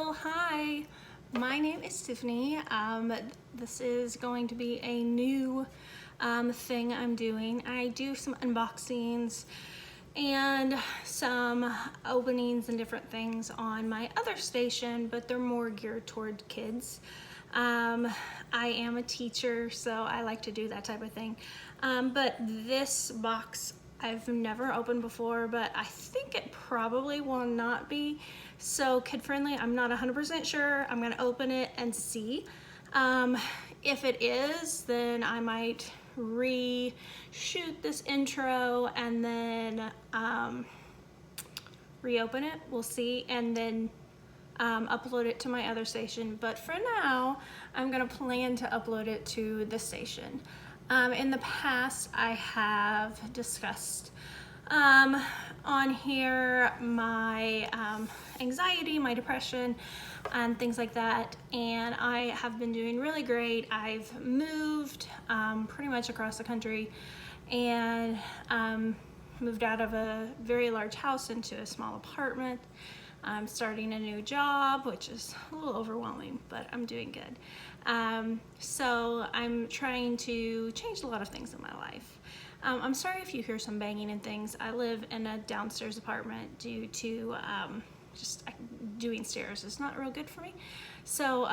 Well, hi, my name is Tiffany. This is going to be a new thing I'm doing. I do some unboxings and some openings and different things on my other station, but they're more geared toward kids. I am a teacher, so I like to do that type of thing. But this box I've never opened before, but I think it probably will not be so kid friendly. I'm not 100% sure. I'm gonna open it and see. If it is, then I might reshoot this intro and then reopen it. We'll see, and then upload it to my other station. But for now, I'm gonna plan to upload it to this station. In the past, I have discussed on here my anxiety, my depression, and things like that. And I have been doing really great. I've moved pretty much across the country and moved out of a very large house into a small apartment. I'm starting a new job, which is a little overwhelming, but I'm doing good. So I'm trying to change a lot of things in my life. I'm sorry if you hear some banging and things. I live in a downstairs apartment due to just doing stairs is not real good for me. So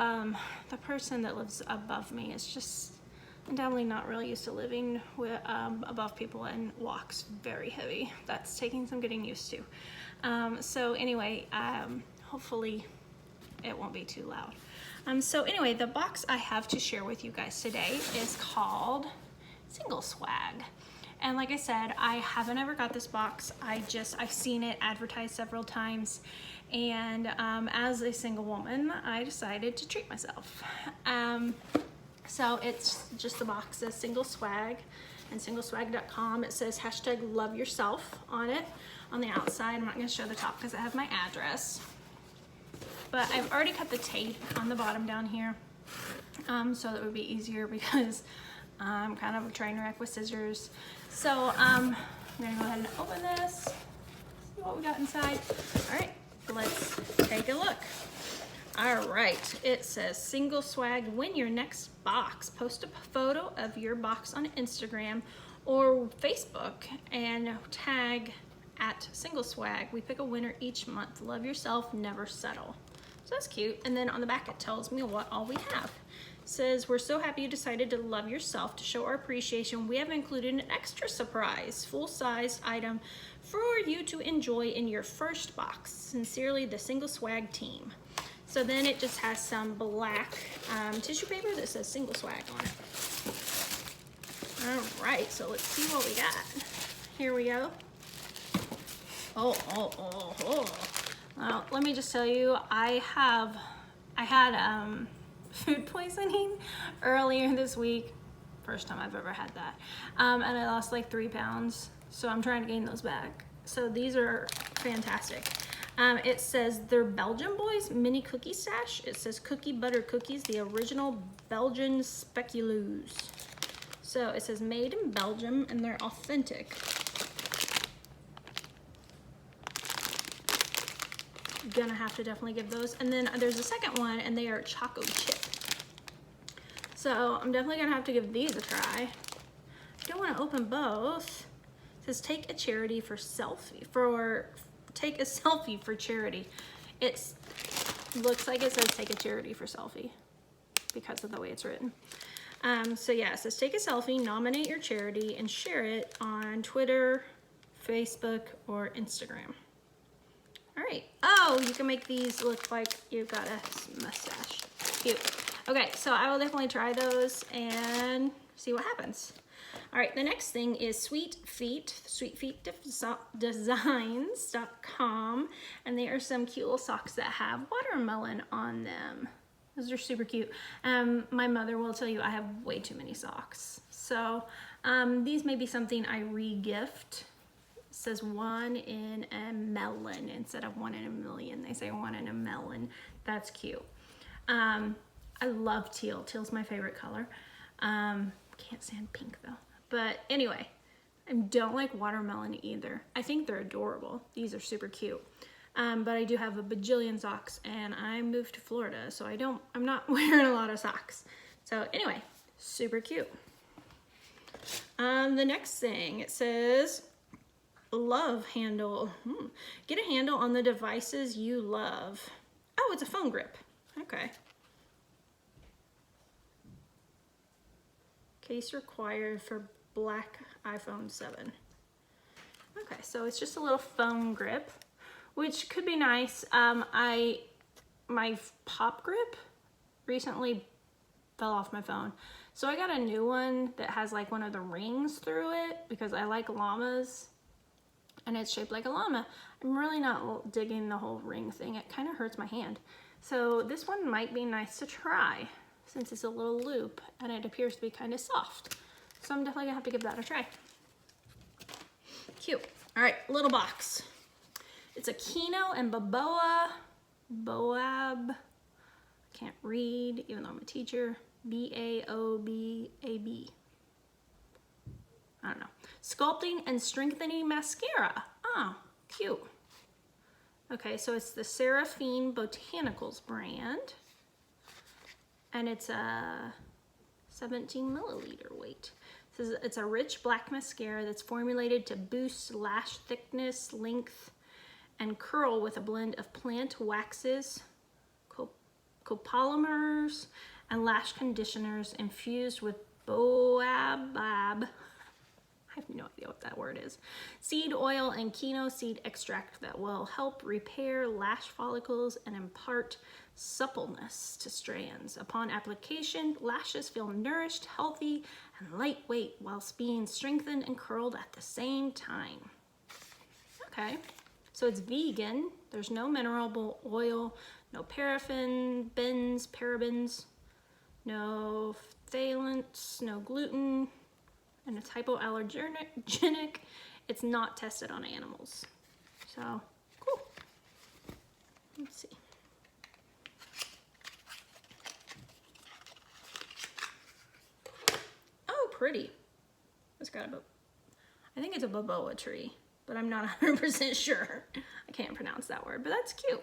the person that lives above me is just undoubtedly not really used to living with, above people, and walks very heavy. That's taking some getting used to. So anyway, hopefully it won't be too loud. So anyway, the box I have to share with you guys today is called Single Swag. And like I said, I haven't ever got this box. I've seen it advertised several times. And as a single woman, I decided to treat myself. So it's just the box says Single Swag, and singleswag.com. It says #LoveYourself on it on the outside. I'm not going to show the top because I have my address. But I've already cut the tape on the bottom down here, so that would be easier because I'm kind of a train wreck with scissors. So I'm going to go ahead and open this, see what we got inside. All right, let's take a look. All right, it says Single Swag, win your next box. Post a photo of your box on Instagram or Facebook and tag @SingleSwag. We pick a winner each month. Love yourself, never settle. So that's cute. And then on the back it tells me what all we have. It says, we're so happy you decided to love yourself. To show our appreciation, we have included an extra surprise, full-sized item for you to enjoy in your first box. Sincerely, the Single Swag team. So then it just has some black tissue paper that says Single Swag on it. All right, so let's see what we got. Here we go. Well, let me just tell you, I had food poisoning earlier this week. First time I've ever had that. And I lost like 3 pounds. So I'm trying to gain those back. So these are fantastic. It says they're Belgian Boys mini cookie stash. It says cookie butter cookies, the original Belgian speculoos. So it says made in Belgium and they're authentic. Gonna have to definitely give those. And then there's a second one and they are choco chip. So I'm definitely gonna have to give these a try. I don't want to open both. It says take a charity for take a selfie for charity. It looks like it says take a charity for selfie because of the way it's written. So yeah, it says take a selfie, nominate your charity, and share it on Twitter, Facebook, or Instagram. All right. Oh, you can make these look like you've got a mustache. Cute. Okay, so I will definitely try those and see what happens. All right, the next thing is Sweet Feet, sweetfeetdesigns.com, and they are some cute little socks that have watermelon on them. Those are super cute. My mother will tell you I have way too many socks. So these may be something I re-gift. It says 1 in a melon instead of 1 in a million. They say 1 in a melon. That's cute. I love teal. Teal's my favorite color. Can't stand pink though. But anyway, I don't like watermelon either. I think they're adorable. These are super cute. But I do have a bajillion socks, and I moved to Florida, so I'm not wearing a lot of socks. So anyway, super cute. The next thing, it says, love handle. Get a handle on the devices you love. Oh, it's a phone grip. Okay. Case required for black iPhone 7. Okay, so it's just a little phone grip, which could be nice. My pop grip recently fell off my phone. So I got a new one that has like one of the rings through it because I like llamas and it's shaped like a llama. I'm really not digging the whole ring thing. It kind of hurts my hand. So this one might be nice to try since it's a little loop and it appears to be kind of soft. So I'm definitely gonna have to give that a try. Cute. All right, little box. It's a Kino and Boab. Can't read, even though I'm a teacher. B-A-O-B-A-B. I don't know. Sculpting and strengthening mascara. Oh, cute. Okay, so it's the Seraphine Botanicals brand. And it's a 17 milliliter weight. It's a rich black mascara that's formulated to boost lash thickness, length, and curl with a blend of plant waxes, copolymers, and lash conditioners infused with boabab. I have no idea what that word is. Seed oil and Kino seed extract that will help repair lash follicles and impart suppleness to strands. Upon application, lashes feel nourished, healthy, and lightweight whilst being strengthened and curled at the same time. Okay, so it's vegan. There's no mineral oil, no parabens, no phthalates, no gluten, and it's hypoallergenic. It's not tested on animals. So, cool. Let's see. Oh, pretty. It's got I think it's a baboa tree, but I'm not 100% sure. I can't pronounce that word, but that's cute.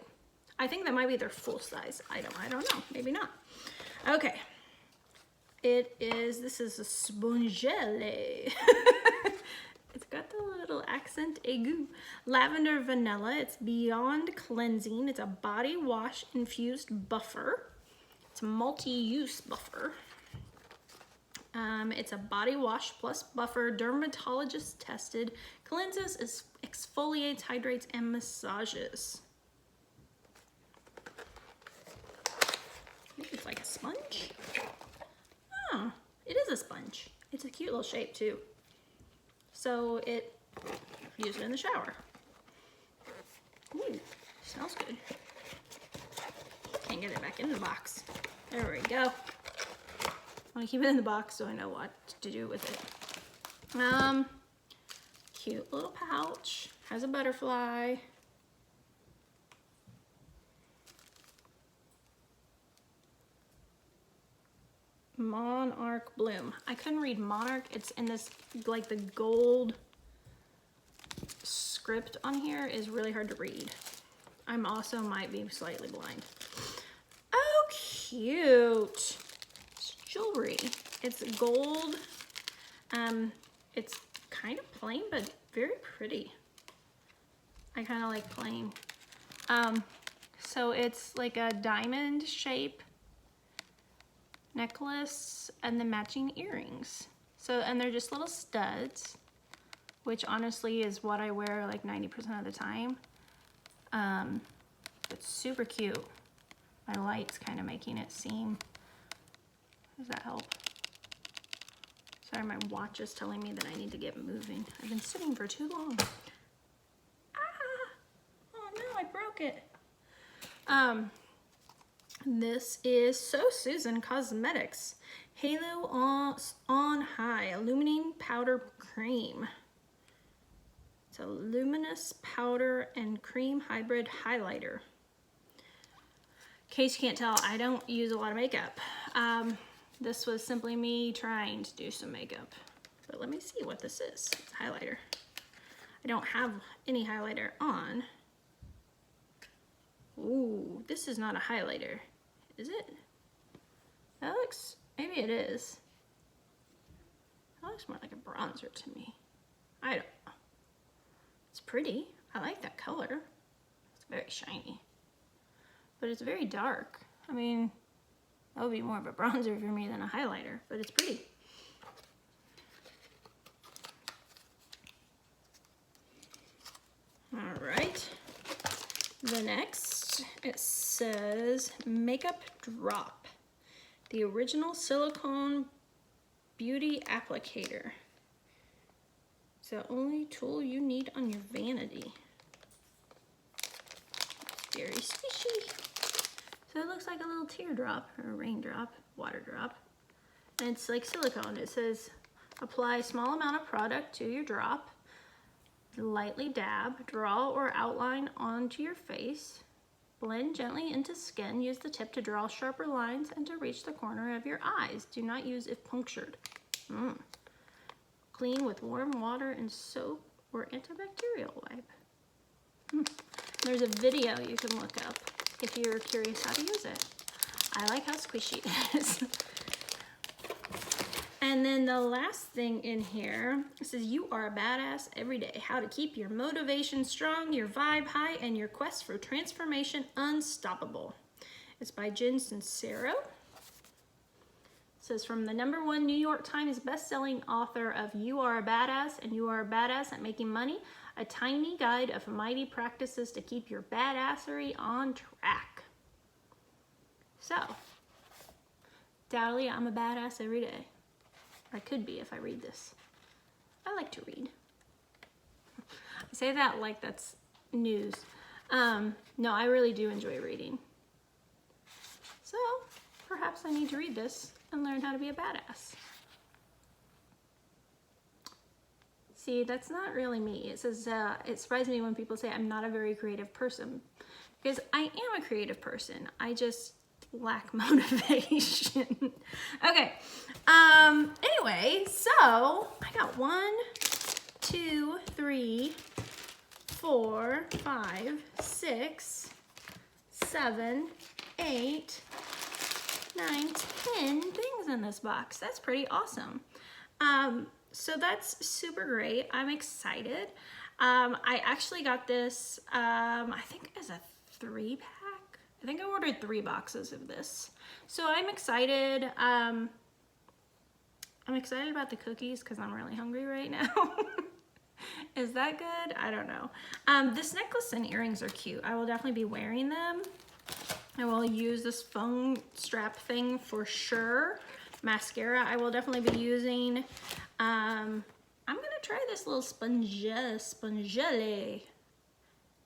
I think that might be their full-size item. I don't know, maybe not. Okay. This is a Spongelle. It's got the little accent aigu. Lavender vanilla, it's beyond cleansing. It's a body wash infused buffer. It's a multi-use buffer. It's a body wash plus buffer, dermatologist tested, cleanses, exfoliates, hydrates, and massages. I think it's like a sponge. Oh, it is a sponge. It's a cute little shape too. So use it in the shower. Ooh, smells good. Can't get it back in the box. There we go. I want to keep it in the box so I know what to do with it. Cute little pouch. Has a butterfly. Monarch Bloom. I couldn't read Monarch. It's in this, like the gold script on here is really hard to read. I'm also might be slightly blind. Oh, cute. It's jewelry. It's gold. It's kind of plain, but very pretty. I kind of like plain. So it's like a diamond shape necklace and the matching earrings. So, and they're just little studs, which honestly is what I wear like 90% of the time. It's super cute. My light's kind of making it seem, does that help? Sorry, my watch is telling me that I need to get moving. I've been sitting for too long. Ah! Oh no, I broke it. This is So Susan Cosmetics Halo on High Illuminating Powder Cream. It's a luminous powder and cream hybrid highlighter. In case you can't tell, I don't use a lot of makeup. This was simply me trying to do some makeup. But let me see what this is. It's a highlighter. I don't have any highlighter on. this is not a highlighter, is it? That looks, maybe it is. That looks more like a bronzer to me. I don't know. It's pretty. I like that color. It's very shiny. But it's very dark. I mean, that would be more of a bronzer for me than a highlighter, but it's pretty. All right. The next, it says Makeup Drop, the original silicone beauty applicator. It's the only tool you need on your vanity. It's very squishy. So it looks like a little teardrop or a raindrop, water drop. And it's like silicone. It says apply a small amount of product to your drop. Lightly dab, draw or outline onto your face. Blend gently into skin. Use the tip to draw sharper lines and to reach the corner of your eyes. Do not use if punctured. Clean with warm water and soap or antibacterial wipe. There's a video you can look up if you're curious how to use it. I like how squishy it is. And then the last thing in here, it says you are a badass every day. How to keep your motivation strong, your vibe high, and your quest for transformation unstoppable. It's by Jen Sincero. It says from the #1 New York Times bestselling author of You Are a Badass and You Are a Badass at Making Money, a tiny guide of mighty practices to keep your badassery on track. So, doubtedly I'm a badass every day. I could be if I read this. I like to read. I say that like that's news. No, I really do enjoy reading. So perhaps I need to read this and learn how to be a badass. See, that's not really me. It says, it surprises me when people say I'm not a very creative person, because I am a creative person. I just lack motivation. Okay. Anyway, so I got 1, 2, 3, 4, 5, 6, 7, 8, 9, 10 things in this box. That's pretty awesome. So that's super great. I'm excited. I actually got this, I think as a 3-pack. I think I ordered 3 boxes of this. So I'm excited. I'm excited about the cookies because I'm really hungry right now. Is that good? I don't know. This necklace and earrings are cute. I will definitely be wearing them. I will use this phone strap thing for sure. Mascara I will definitely be using. I'm gonna try this little Spongelle.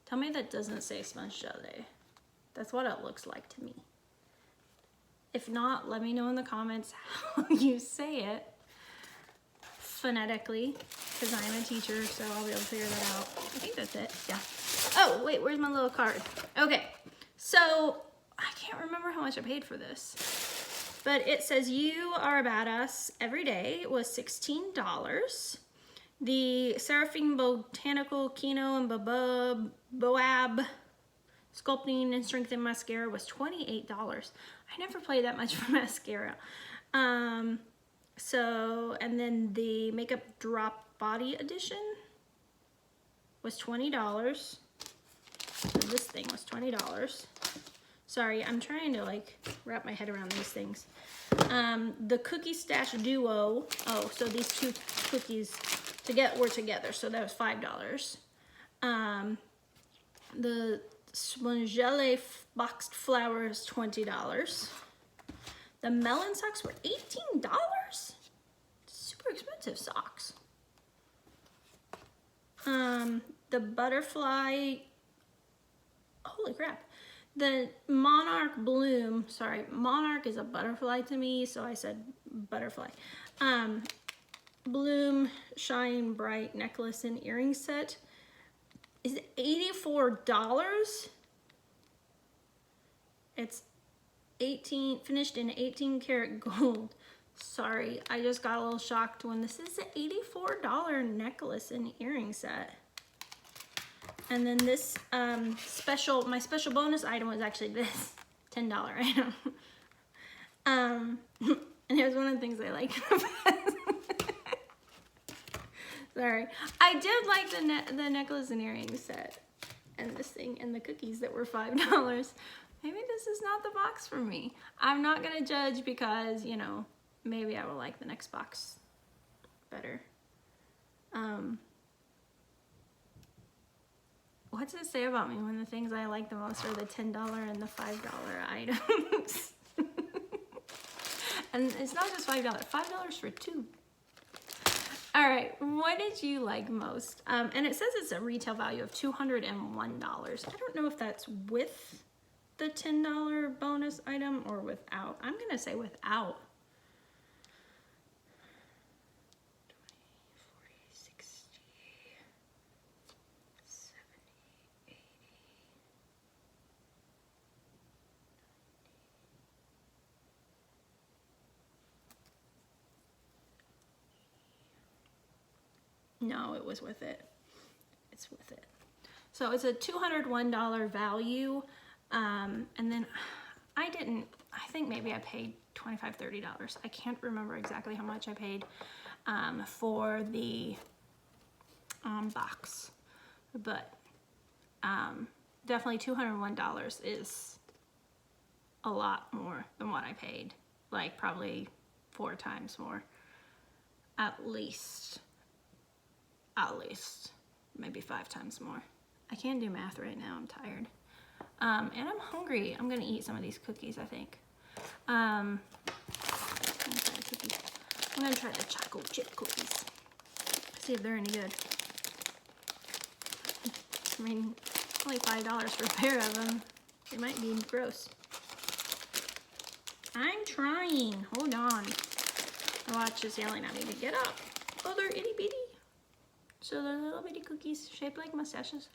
Tell me that doesn't say Spongelle. That's what it looks like to me. If not, let me know in the comments how you say it phonetically, because I'm a teacher, so I'll be able to figure that out. I think that's it, yeah. Oh, wait, where's my little card? Okay, so I can't remember how much I paid for this, but it says You Are a Badass every day. It was $16. The Seraphim Botanical Kino and Boab Sculpting and Strengthening Mascara was $28. I never paid that much for mascara. And then the Makeup Drop Body Edition was $20. So this thing was $20. Sorry, I'm trying to like wrap my head around these things. The Cookie Stash Duo. Oh, so these 2 cookies were together, so that was $5. The Spongelle boxed flowers, $20. The melon socks were $18. Super expensive socks. The butterfly, holy crap. The Monarch Bloom, sorry, Monarch is a butterfly to me, so I said butterfly. Bloom Shine Bright necklace and earring set is $84. It's finished in 18 karat gold. Sorry, I just got a little shocked when this is an $84 necklace and earring set. And then this my special bonus item was actually this $10 item. And it was one of the things I liked. Sorry. I did like the necklace and earrings set and this thing and the cookies that were $5. Maybe this is not the box for me. I'm not gonna judge because, you know, maybe I will like the next box better. What's it say about me when the things I like the most are the $10 and the $5 items? And it's not just $5, $5 for two. All right, what did you like most? And it says it's a retail value of $201. I don't know if that's with the $10 bonus item or without. I'm gonna say without. 20, 40, 60, 70, 80. No, it was with it. It's with it. So it's a $201 value. And then I think maybe I paid $25, $30. I can't remember exactly how much I paid for the box. But definitely $201 is a lot more than what I paid. Like probably 4 times more. At least. Maybe 5 times more. I can't do math right now, I'm tired. And I'm hungry. I'm gonna eat some of these cookies, I think. I'm gonna try the choco chip cookies. See if they're any good. I mean, only $5 for a pair of them. They might be gross. I'm trying, hold on. My watch is yelling at me to get up. Oh, they're itty bitty. So they're little bitty cookies shaped like mustaches.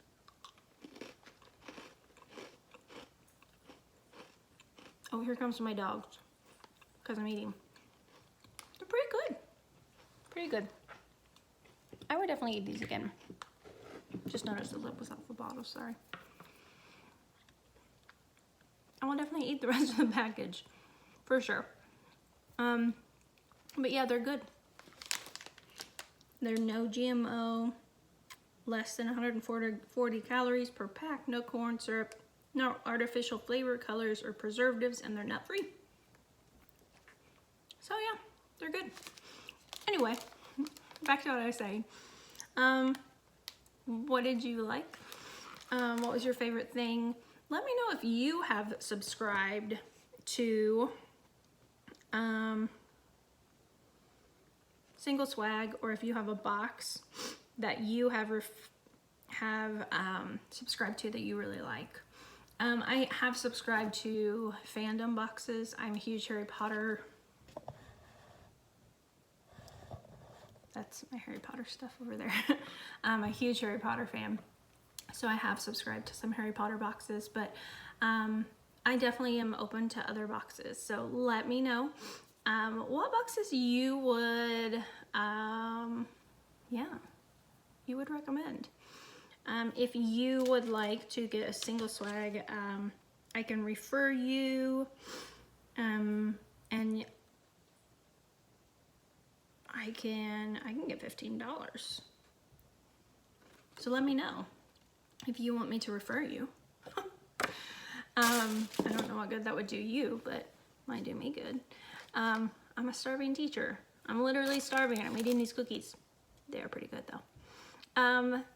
Oh, here comes my dogs because I'm eating. They're pretty good. Pretty good. I would definitely eat these again. Just noticed the lip was off the bottle, sorry. I will definitely eat the rest of the package for sure. But yeah, they're good. They're no GMO, less than 140 calories per pack, no corn syrup, no artificial flavor, colors, or preservatives, and they're nut-free. So yeah, they're good. Anyway, back to what I was saying. What did you like? What was your favorite thing? Let me know if you have subscribed to Single Swag, or if you have a box that you have subscribed to that you really like. I have subscribed to fandom boxes. I'm a huge Harry Potter. That's my Harry Potter stuff over there. I'm a huge Harry Potter fan. So I have subscribed to some Harry Potter boxes, but I definitely am open to other boxes. So let me know what boxes you would, you would recommend. If you would like to get a Single Swag, I can refer you, and I can get $15. So let me know if you want me to refer you. I don't know what good that would do you, but might do me good. I'm a starving teacher. I'm literally starving and I'm eating these cookies. They are pretty good though.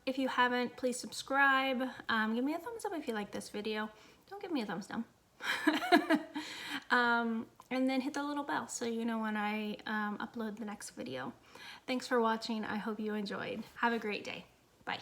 If you haven't, please subscribe. Give me a thumbs up if you like this video. Don't give me a thumbs down. And then hit the little bell so you know when I upload the next video. Thanks for watching. I hope you enjoyed. Have a great day. Bye.